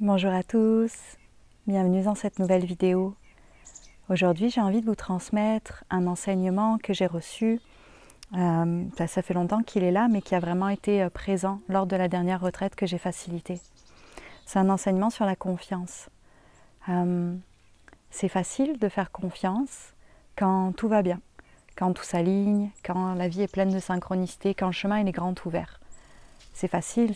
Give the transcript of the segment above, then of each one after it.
Bonjour à tous, bienvenue dans cette nouvelle vidéo. Aujourd'hui j'ai envie de vous transmettre un enseignement que j'ai reçu, ça fait longtemps qu'il est là mais qui a vraiment été présent lors de la dernière retraite que j'ai facilitée. C'est un enseignement sur la confiance. C'est facile de faire confiance quand tout va bien, quand tout s'aligne, quand la vie est pleine de synchronicité, quand le chemin il est grand ouvert. C'est facile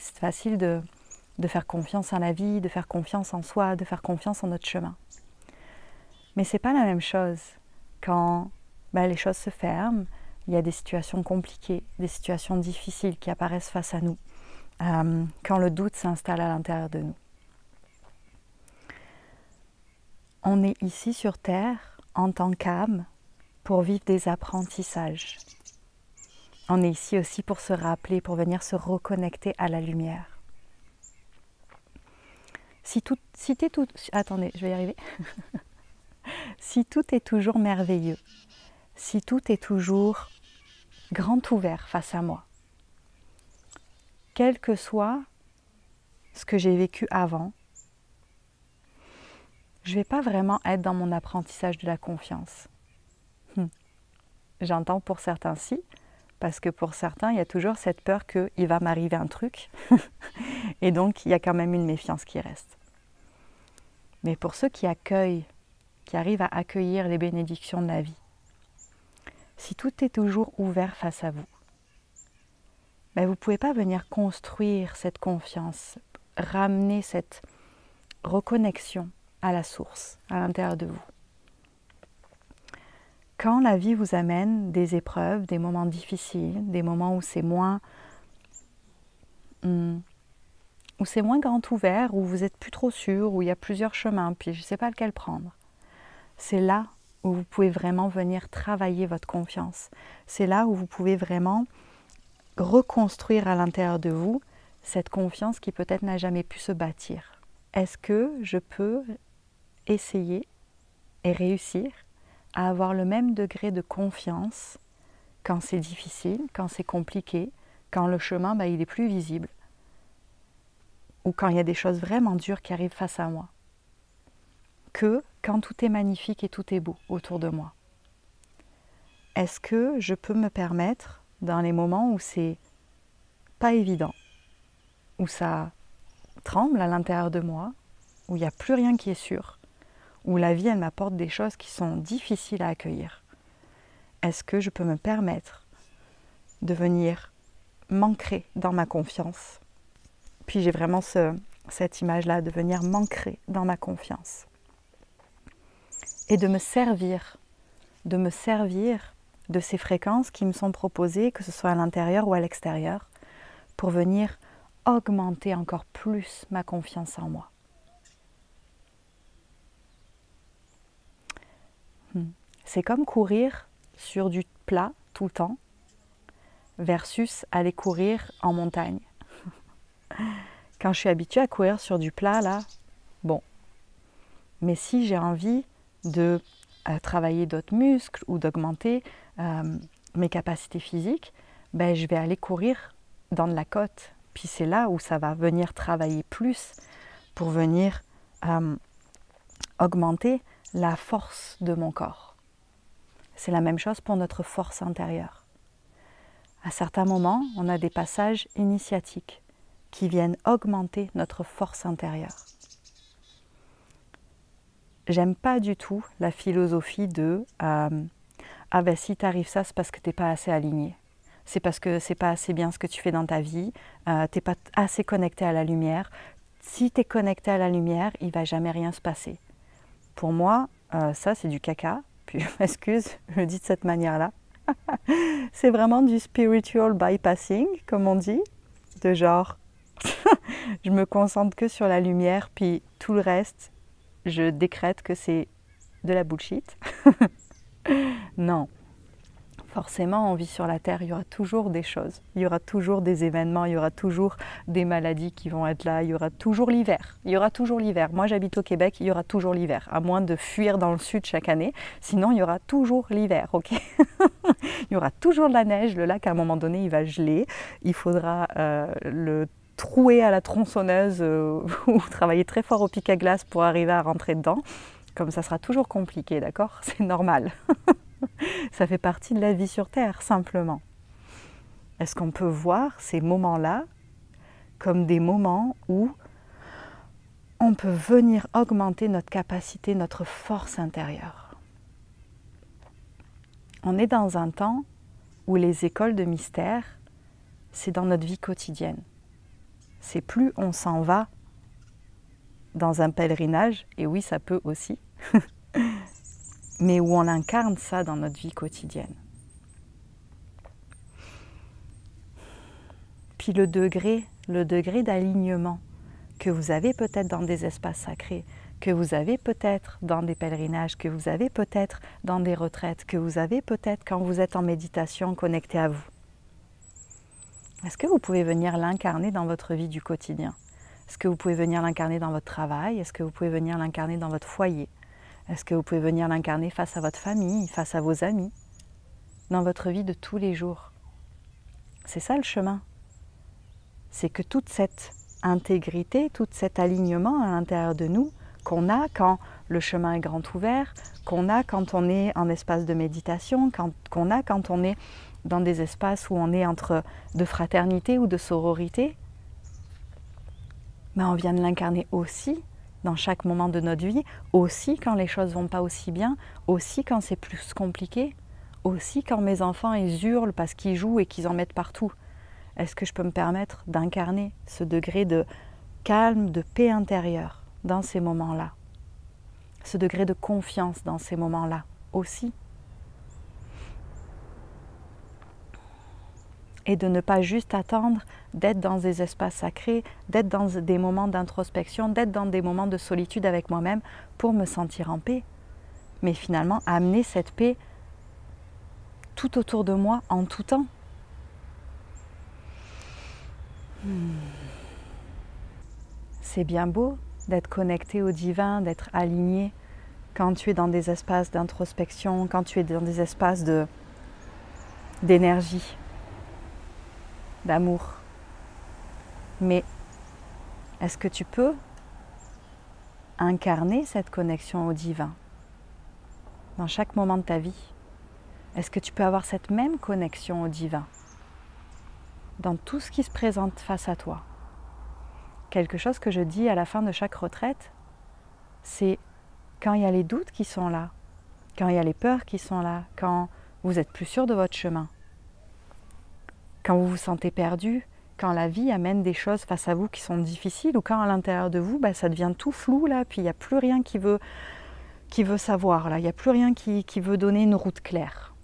de faire confiance à la vie, de faire confiance en soi, de faire confiance en notre chemin. Mais ce n'est pas la même chose quand les choses se ferment, il y a des situations compliquées, des situations difficiles qui apparaissent face à nous, quand le doute s'installe à l'intérieur de nous. On est ici sur Terre en tant qu'âme pour vivre des apprentissages. On est ici aussi pour se rappeler, pour venir se reconnecter à la lumière. Attendez, je vais y arriver. Si tout est toujours merveilleux, si tout est toujours grand ouvert face à moi, quel que soit ce que j'ai vécu avant, je ne vais pas vraiment être dans mon apprentissage de la confiance. J'entends pour certains si, parce que pour certains, il y a toujours cette peur qu'il va m'arriver un truc, et donc il y a quand même une méfiance qui reste. Mais pour ceux qui accueillent, qui arrivent à accueillir les bénédictions de la vie, si tout est toujours ouvert face à vous, vous ne pouvez pas venir construire cette confiance, ramener cette reconnexion à la source, à l'intérieur de vous. Quand la vie vous amène des épreuves, des moments difficiles, des moments où c'est moins grand ouvert, où vous n'êtes plus trop sûr, où il y a plusieurs chemins, puis je ne sais pas lequel prendre. C'est là où vous pouvez vraiment venir travailler votre confiance. C'est là où vous pouvez vraiment reconstruire à l'intérieur de vous cette confiance qui peut-être n'a jamais pu se bâtir. Est-ce que je peux essayer et réussir à avoir le même degré de confiance quand c'est difficile, quand c'est compliqué, quand le chemin il est plus visible, ou quand il y a des choses vraiment dures qui arrivent face à moi, que quand tout est magnifique et tout est beau autour de moi? Est-ce que je peux me permettre, dans les moments où c'est pas évident, où ça tremble à l'intérieur de moi, où il n'y a plus rien qui est sûr, où la vie elle m'apporte des choses qui sont difficiles à accueillir, est-ce que je peux me permettre de venir m'ancrer dans ma confiance? Puis j'ai vraiment cette image-là, de venir m'ancrer dans ma confiance. Et de me servir de ces fréquences qui me sont proposées, que ce soit à l'intérieur ou à l'extérieur, pour venir augmenter encore plus ma confiance en moi. C'est comme courir sur du plat tout le temps versus aller courir en montagne. Quand je suis habituée à courir sur du plat, là, bon. Mais si j'ai envie de travailler d'autres muscles ou d'augmenter mes capacités physiques, je vais aller courir dans de la côte. Puis c'est là où ça va venir travailler plus pour venir augmenter la force de mon corps. C'est la même chose pour notre force intérieure. À certains moments, on a des passages initiatiques qui viennent augmenter notre force intérieure. J'aime pas du tout la philosophie de si t'arrives ça, c'est parce que t'es pas assez aligné. C'est parce que c'est pas assez bien ce que tu fais dans ta vie, t'es pas assez connecté à la lumière. Si t'es connecté à la lumière, il va jamais rien se passer. Pour moi, ça c'est du caca, puis je m'excuse, je le dis de cette manière-là. C'est vraiment du spiritual bypassing, comme on dit, de genre, je me concentre que sur la lumière, puis tout le reste, je décrète que c'est de la bullshit. Non. Forcément, on vit sur la Terre, il y aura toujours des choses, il y aura toujours des événements, il y aura toujours des maladies qui vont être là, il y aura toujours l'hiver. Il y aura toujours l'hiver. Moi, j'habite au Québec, il y aura toujours l'hiver, à moins de fuir dans le sud chaque année. Sinon, il y aura toujours l'hiver, ok? Il y aura toujours de la neige, le lac, à un moment donné, il va geler. Il faudra le trouer à la tronçonneuse ou travailler très fort au pic à glace pour arriver à rentrer dedans. Comme ça sera toujours compliqué, d'accord? C'est normal. Ça fait partie de la vie sur Terre, simplement. Est-ce qu'on peut voir ces moments-là comme des moments où on peut venir augmenter notre capacité, notre force intérieure? On est dans un temps où les écoles de mystère, c'est dans notre vie quotidienne. C'est plus on s'en va dans un pèlerinage, et oui, ça peut aussi, mais où on incarne ça dans notre vie quotidienne. Puis le degré d'alignement que vous avez peut-être dans des espaces sacrés, que vous avez peut-être dans des pèlerinages, que vous avez peut-être dans des retraites, que vous avez peut-être quand vous êtes en méditation connecté à vous. Est-ce que vous pouvez venir l'incarner dans votre vie du quotidien? Est-ce que vous pouvez venir l'incarner dans votre travail? Est-ce que vous pouvez venir l'incarner dans votre foyer? Est-ce que vous pouvez venir l'incarner face à votre famille, face à vos amis, dans votre vie de tous les jours? C'est ça le chemin. C'est que toute cette intégrité, tout cet alignement à l'intérieur de nous, qu'on a quand le chemin est grand ouvert, qu'on a quand on est en espace de méditation, qu'on a quand on est dans des espaces où on est entre de fraternité ou de sororité, mais on vient de l'incarner aussi dans chaque moment de notre vie, aussi quand les choses ne vont pas aussi bien, aussi quand c'est plus compliqué, aussi quand mes enfants ils hurlent parce qu'ils jouent et qu'ils en mettent partout. Est-ce que je peux me permettre d'incarner ce degré de calme, de paix intérieure dans ces moments-là? Ce degré de confiance dans ces moments-là aussi. Et de ne pas juste attendre d'être dans des espaces sacrés, d'être dans des moments d'introspection, d'être dans des moments de solitude avec moi-même pour me sentir en paix. Mais finalement, amener cette paix tout autour de moi en tout temps. C'est bien beau d'être connecté au divin, d'être aligné quand tu es dans des espaces d'introspection, quand tu es dans des espaces d'énergie, d'amour. Mais est-ce que tu peux incarner cette connexion au divin dans chaque moment de ta vie? Est-ce que tu peux avoir cette même connexion au divin dans tout ce qui se présente face à toi? Quelque chose que je dis à la fin de chaque retraite, c'est quand il y a les doutes qui sont là, quand il y a les peurs qui sont là, quand vous êtes plus sûr de votre chemin, quand vous vous sentez perdu, quand la vie amène des choses face à vous qui sont difficiles, ou quand à l'intérieur de vous, ça devient tout flou, là, puis il n'y a plus rien qui veut savoir, là, il n'y a plus rien qui veut donner une route claire.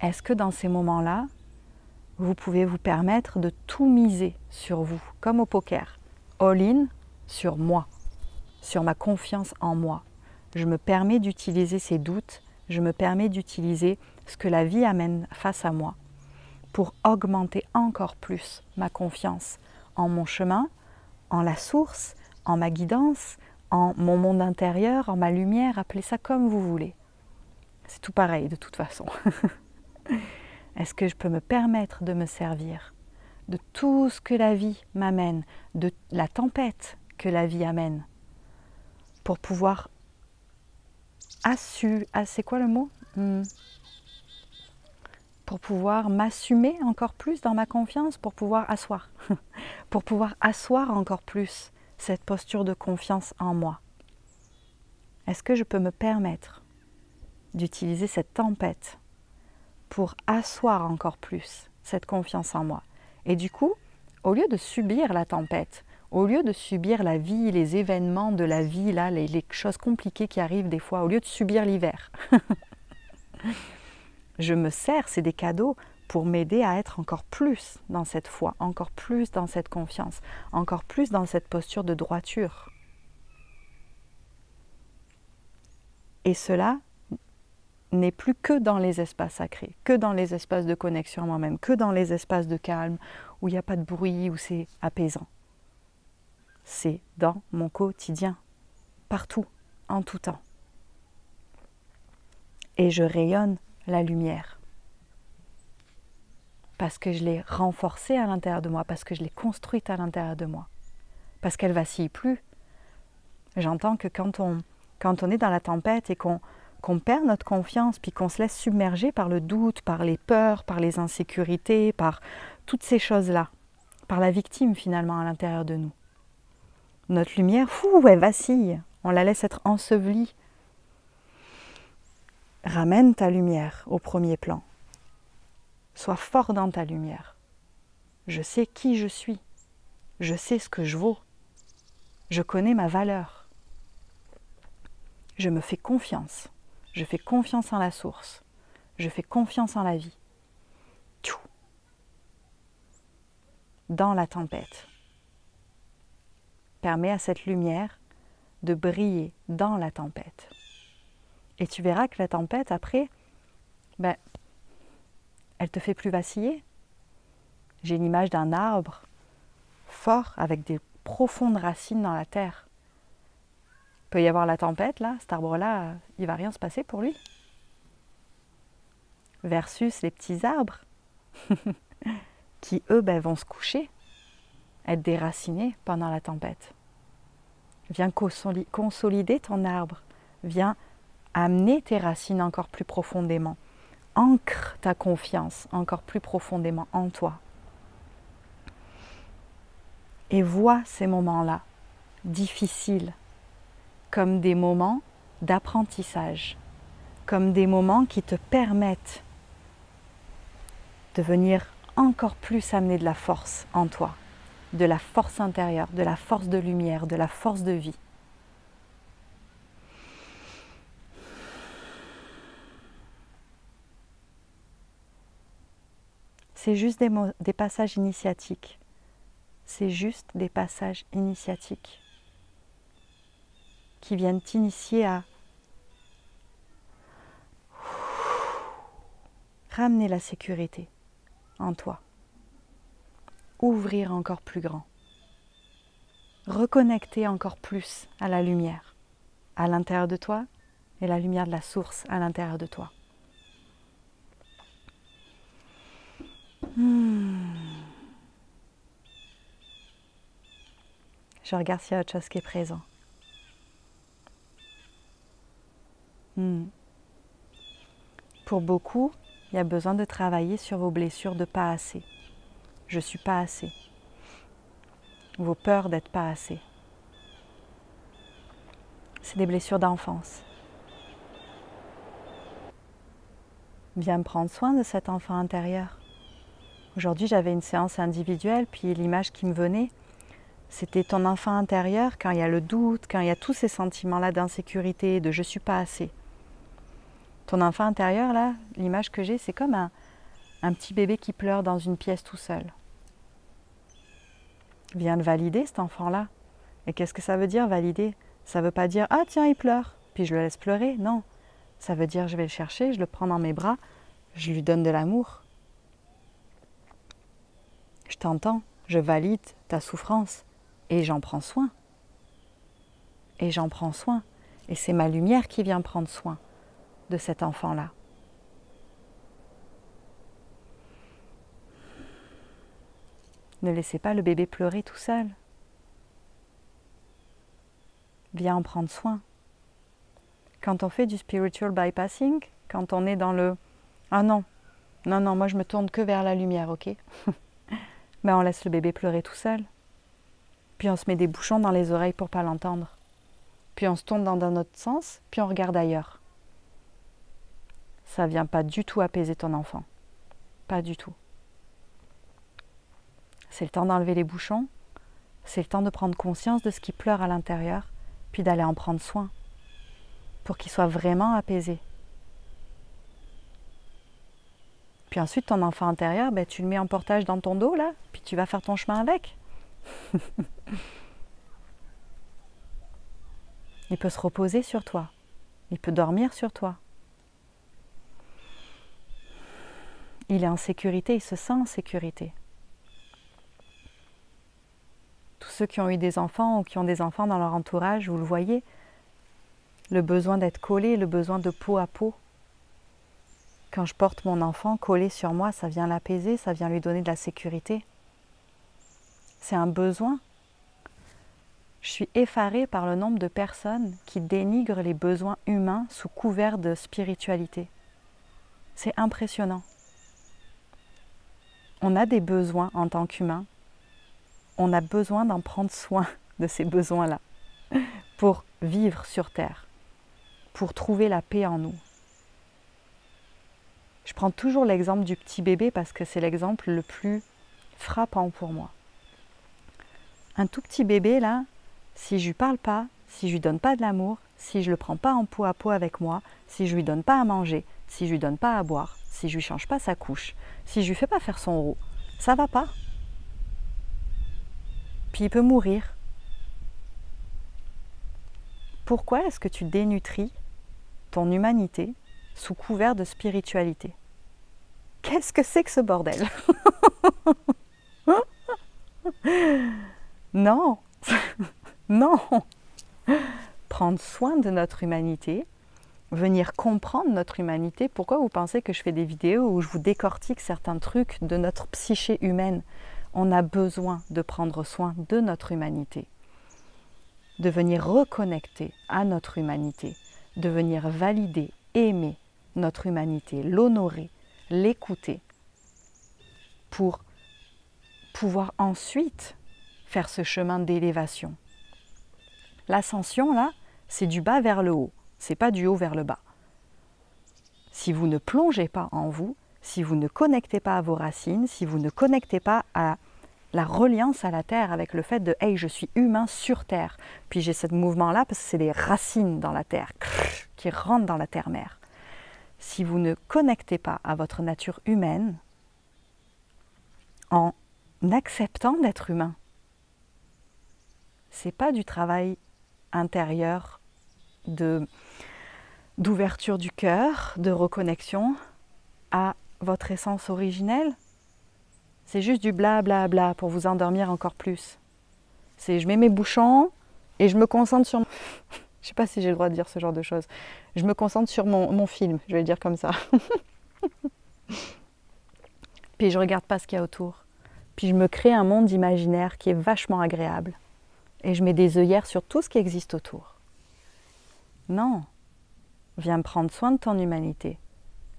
Est-ce que dans ces moments-là, vous pouvez vous permettre de tout miser sur vous, comme au poker, all-in sur moi, sur ma confiance en moi. Je me permets d'utiliser ces doutes, je me permets d'utiliser ce que la vie amène face à moi pour augmenter encore plus ma confiance en mon chemin, en la source, en ma guidance, en mon monde intérieur, en ma lumière, appelez ça comme vous voulez. C'est tout pareil de toute façon. Est-ce que je peux me permettre de me servir de tout ce que la vie m'amène, de la tempête que la vie amène, pour pouvoir c'est quoi le mot? Pour pouvoir m'assumer encore plus dans ma confiance, pour pouvoir asseoir, pour pouvoir asseoir encore plus cette posture de confiance en moi. Est-ce que je peux me permettre d'utiliser cette tempête pour asseoir encore plus cette confiance en moi? Et du coup, au lieu de subir la tempête, au lieu de subir la vie, les événements de la vie, là, les choses compliquées qui arrivent des fois, au lieu de subir l'hiver, je me sers, c'est des cadeaux pour m'aider à être encore plus dans cette foi, encore plus dans cette confiance, encore plus dans cette posture de droiture. Et cela n'est plus que dans les espaces sacrés, que dans les espaces de connexion à moi-même, que dans les espaces de calme, où il n'y a pas de bruit, où c'est apaisant. C'est dans mon quotidien, partout, en tout temps. Et je rayonne la lumière. parce que je l'ai renforcée à l'intérieur de moi, parce que je l'ai construite à l'intérieur de moi, parce qu'elle vacille plus. J'entends que quand on est dans la tempête et qu'on perd notre confiance, puis qu'on se laisse submerger par le doute, par les peurs, par les insécurités, par toutes ces choses-là, par la victime finalement à l'intérieur de nous. Notre lumière, elle vacille, on la laisse être ensevelie. Ramène ta lumière au premier plan. Sois fort dans ta lumière. Je sais qui je suis. Je sais ce que je vaux. Je connais ma valeur. Je me fais confiance. Je fais confiance en la source. Je fais confiance en la vie. Dans la tempête. Permets à cette lumière de briller dans la tempête. Et tu verras que la tempête, après, elle te fait plus vaciller. J'ai une image d'un arbre fort avec des profondes racines dans la terre. Il peut y avoir la tempête, là, cet arbre-là, il ne va rien se passer pour lui. Versus les petits arbres qui, eux, vont se coucher, être déracinés pendant la tempête. Viens consolider ton arbre. Viens amener tes racines encore plus profondément. Ancre ta confiance encore plus profondément en toi. Et vois ces moments-là, difficiles, comme des moments d'apprentissage, comme des moments qui te permettent de venir encore plus amener de la force en toi, de la force intérieure, de la force de lumière, de la force de vie. C'est juste des passages initiatiques. C'est juste des passages initiatiques qui viennent t'initier à ramener la sécurité en toi. Ouvrir encore plus grand. Reconnecter encore plus à la lumière à l'intérieur de toi et la lumière de la source à l'intérieur de toi. Je regarde s'il y a autre chose qui est présent. Pour beaucoup, il y a besoin de travailler sur vos blessures de pas assez. Je suis pas assez. Vos peurs d'être pas assez. C'est des blessures d'enfance. Viens me prendre soin de cet enfant intérieur. Aujourd'hui, j'avais une séance individuelle, puis l'image qui me venait, c'était ton enfant intérieur quand il y a le doute, quand il y a tous ces sentiments-là d'insécurité, de « je suis pas assez ». Ton enfant intérieur, là, l'image que j'ai, c'est comme un petit bébé qui pleure dans une pièce tout seul. Viens le valider, cet enfant-là. Et qu'est-ce que ça veut dire, valider? Ça ne veut pas dire « ah tiens, il pleure », puis je le laisse pleurer. Non, ça veut dire je vais le chercher, je le prends dans mes bras, je lui donne de l'amour. Je t'entends, je valide ta souffrance et j'en prends soin. Et j'en prends soin. Et c'est ma lumière qui vient prendre soin de cet enfant-là. Ne laissez pas le bébé pleurer tout seul. Viens en prendre soin. Quand on fait du spiritual bypassing, quand on est dans le « ah non, moi je me tourne que vers la lumière, ok ?» on laisse le bébé pleurer tout seul. Puis on se met des bouchons dans les oreilles pour ne pas l'entendre. Puis on se tourne dans un autre sens, puis on regarde ailleurs. Ça ne vient pas du tout apaiser ton enfant. Pas du tout. C'est le temps d'enlever les bouchons. C'est le temps de prendre conscience de ce qui pleure à l'intérieur, puis d'aller en prendre soin pour qu'il soit vraiment apaisé. Puis ensuite, ton enfant intérieur, tu le mets en portage dans ton dos, là, puis tu vas faire ton chemin avec. Il peut se reposer sur toi. Il peut dormir sur toi. Il est en sécurité, il se sent en sécurité. Tous ceux qui ont eu des enfants ou qui ont des enfants dans leur entourage, vous le voyez, le besoin d'être collé, le besoin de peau à peau. Quand je porte mon enfant collé sur moi, ça vient l'apaiser, ça vient lui donner de la sécurité. C'est un besoin. Je suis effarée par le nombre de personnes qui dénigrent les besoins humains sous couvert de spiritualité. C'est impressionnant. On a des besoins en tant qu'humain. On a besoin d'en prendre soin de ces besoins-là pour vivre sur Terre, pour trouver la paix en nous. Je prends toujours l'exemple du petit bébé parce que c'est l'exemple le plus frappant pour moi. Un tout petit bébé, là, si je lui parle pas, si je lui donne pas de l'amour, si je le prends pas en peau à peau avec moi, si je lui donne pas à manger, si je lui donne pas à boire, si je lui change pas sa couche, si je lui fais pas faire son roux, ça va pas. Puis il peut mourir. Pourquoi est-ce que tu dénutris ton humanité sous couvert de spiritualité? Qu'est-ce que c'est que ce bordel? Non, non. Prendre soin de notre humanité, venir comprendre notre humanité. Pourquoi vous pensez que je fais des vidéos où je vous décortique certains trucs de notre psyché humaine? On a besoin de prendre soin de notre humanité, de venir reconnecter à notre humanité, de venir valider, aimer notre humanité, l'honorer, l'écouter, pour pouvoir ensuite faire ce chemin d'élévation. L'ascension, là, c'est du bas vers le haut, c'est pas du haut vers le bas. Si vous ne plongez pas en vous, si vous ne connectez pas à vos racines, si vous ne connectez pas à la reliance à la Terre avec le fait de « hey, je suis humain sur Terre ». Puis j'ai ce mouvement-là parce que c'est les racines dans la Terre qui rentrent dans la Terre-Mère. Si vous ne connectez pas à votre nature humaine en acceptant d'être humain, c'est pas du travail intérieur d'ouverture du cœur, de reconnexion à votre essence originelle. C'est juste du blablabla pour vous endormir encore plus. C'est je mets mes bouchons et je me concentre sur... Je sais pas si j'ai le droit de dire ce genre de choses. Je me concentre sur mon film, je vais le dire comme ça. Puis je regarde pas ce qu'il y a autour. Puis je me crée un monde imaginaire qui est vachement agréable. Et je mets des œillères sur tout ce qui existe autour. Non. Viens prendre soin de ton humanité.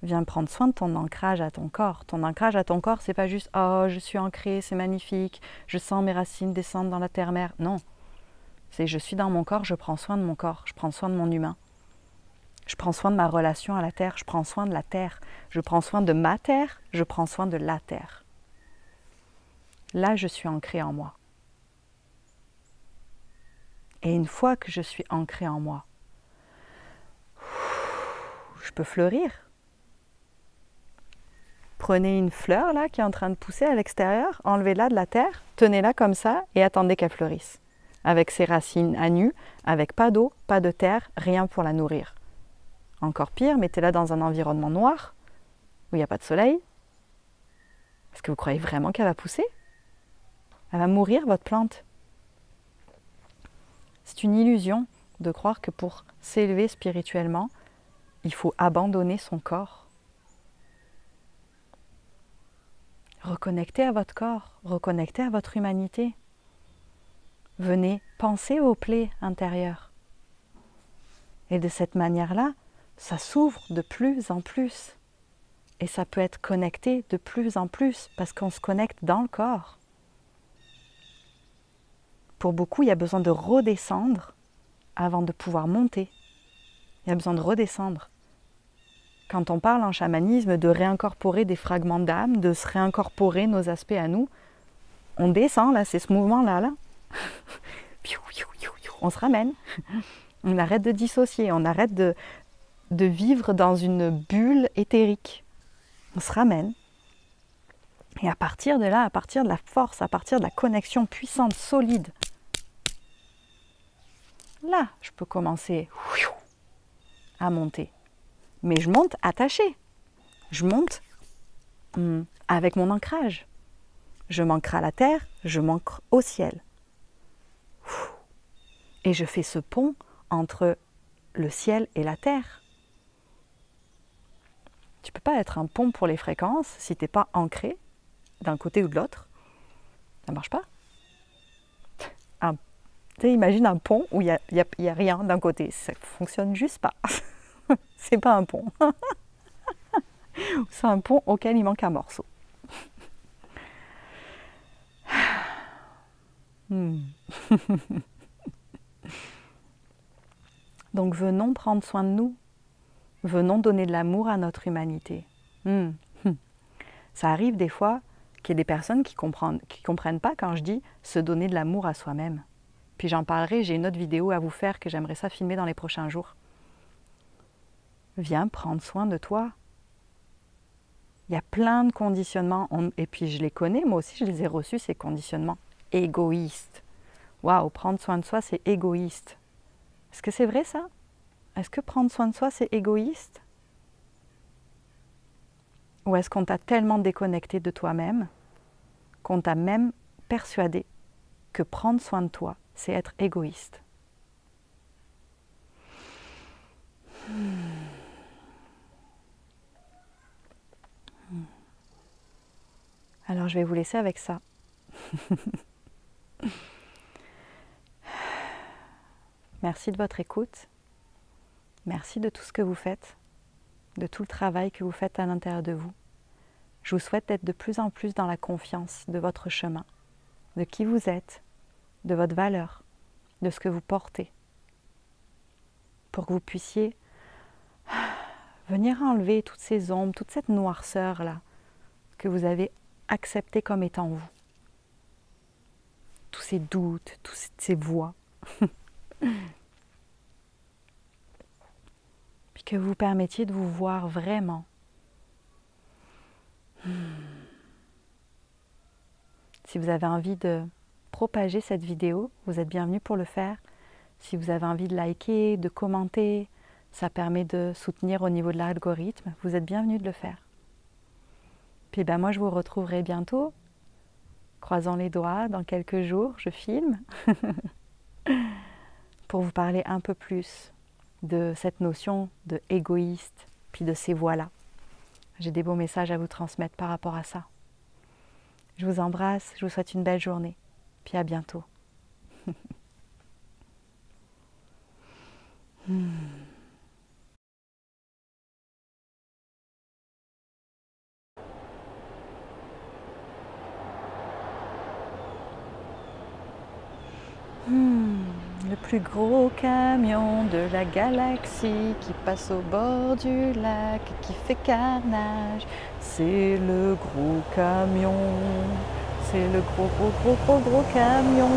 Viens prendre soin de ton ancrage à ton corps. Ton ancrage à ton corps, c'est pas juste « oh, je suis ancré, c'est magnifique, je sens mes racines descendre dans la terre-mère ». Non. C'est « je suis dans mon corps, je prends soin de mon corps, je prends soin de mon humain. Je prends soin de ma relation à la terre, je prends soin de la terre. Je prends soin de ma terre, je prends soin de la terre. » Là, je suis ancré en moi. Et une fois que je suis ancré en moi, je peux fleurir. Prenez une fleur là qui est en train de pousser à l'extérieur, enlevez-la de la terre, tenez-la comme ça et attendez qu'elle fleurisse. Avec ses racines à nu, avec pas d'eau, pas de terre, rien pour la nourrir. Encore pire, mettez-la dans un environnement noir, où il n'y a pas de soleil. Est-ce que vous croyez vraiment qu'elle va pousser? Elle va mourir, votre plante. C'est une illusion de croire que pour s'élever spirituellement, il faut abandonner son corps. Reconnectez à votre corps, reconnectez à votre humanité. Venez penser aux plaies intérieures. Et de cette manière-là, ça s'ouvre de plus en plus. Et ça peut être connecté de plus en plus parce qu'on se connecte dans le corps. Pour beaucoup, il y a besoin de redescendre avant de pouvoir monter. Il y a besoin de redescendre. Quand on parle en chamanisme de réincorporer des fragments d'âme, de se réincorporer nos aspects à nous, on descend, là, c'est ce mouvement-là, là. On se ramène. On arrête de dissocier, on arrête de vivre dans une bulle éthérique. On se ramène. Et à partir de là, à partir de la force, à partir de la connexion puissante, solide, là, je peux commencer à monter. Mais je monte attachée. Je monte avec mon ancrage. Je m'ancre à la terre, je m'ancre au ciel. Et je fais ce pont entre le ciel et la terre. Tu ne peux pas être un pont pour les fréquences si tu n'es pas ancré d'un côté ou de l'autre. Ça ne marche pas. Imagine un pont où il y a rien d'un côté. Ça ne fonctionne juste pas. C'est pas un pont. C'est un pont auquel il manque un morceau. Donc venons prendre soin de nous. Venons donner de l'amour à notre humanité. Ça arrive des fois qu'il y ait des personnes qui comprennent pas quand je dis se donner de l'amour à soi-même. Puis j'en parlerai, j'ai une autre vidéo à vous faire que j'aimerais ça filmer dans les prochains jours. Viens prendre soin de toi. Il y a plein de conditionnements, et puis je les connais, moi aussi je les ai reçus, ces conditionnements égoïstes. Waouh, prendre soin de soi, c'est égoïste. Est-ce que c'est vrai ça? Est-ce que prendre soin de soi, c'est égoïste? Ou est-ce qu'on t'a tellement déconnecté de toi-même qu'on t'a même persuadé que prendre soin de toi, c'est être égoïste? Alors je vais vous laisser avec ça. Merci de votre écoute. Merci de tout ce que vous faites, de tout le travail que vous faites à l'intérieur de vous. Je vous souhaite d'être de plus en plus dans la confiance de votre chemin, de qui vous êtes, de votre valeur, de ce que vous portez, pour que vous puissiez venir enlever toutes ces ombres, toute cette noirceur-là que vous avez acceptée comme étant vous. Tous ces doutes, toutes ces voix. Puis que vous permettiez de vous voir vraiment. Si vous avez envie de propager cette vidéo, vous êtes bienvenus pour le faire. Si vous avez envie de liker, de commenter, ça permet de soutenir au niveau de l'algorithme, vous êtes bienvenus de le faire. Puis moi je vous retrouverai bientôt, croisons les doigts, dans quelques jours, je filme, pour vous parler un peu plus de cette notion de égoïste, puis de ces voix-là. J'ai des beaux messages à vous transmettre par rapport à ça. Je vous embrasse, je vous souhaite une belle journée, puis à bientôt. Le plus gros camion de la galaxie qui passe au bord du lac, qui fait carnage, c'est le gros camion, c'est le gros camion.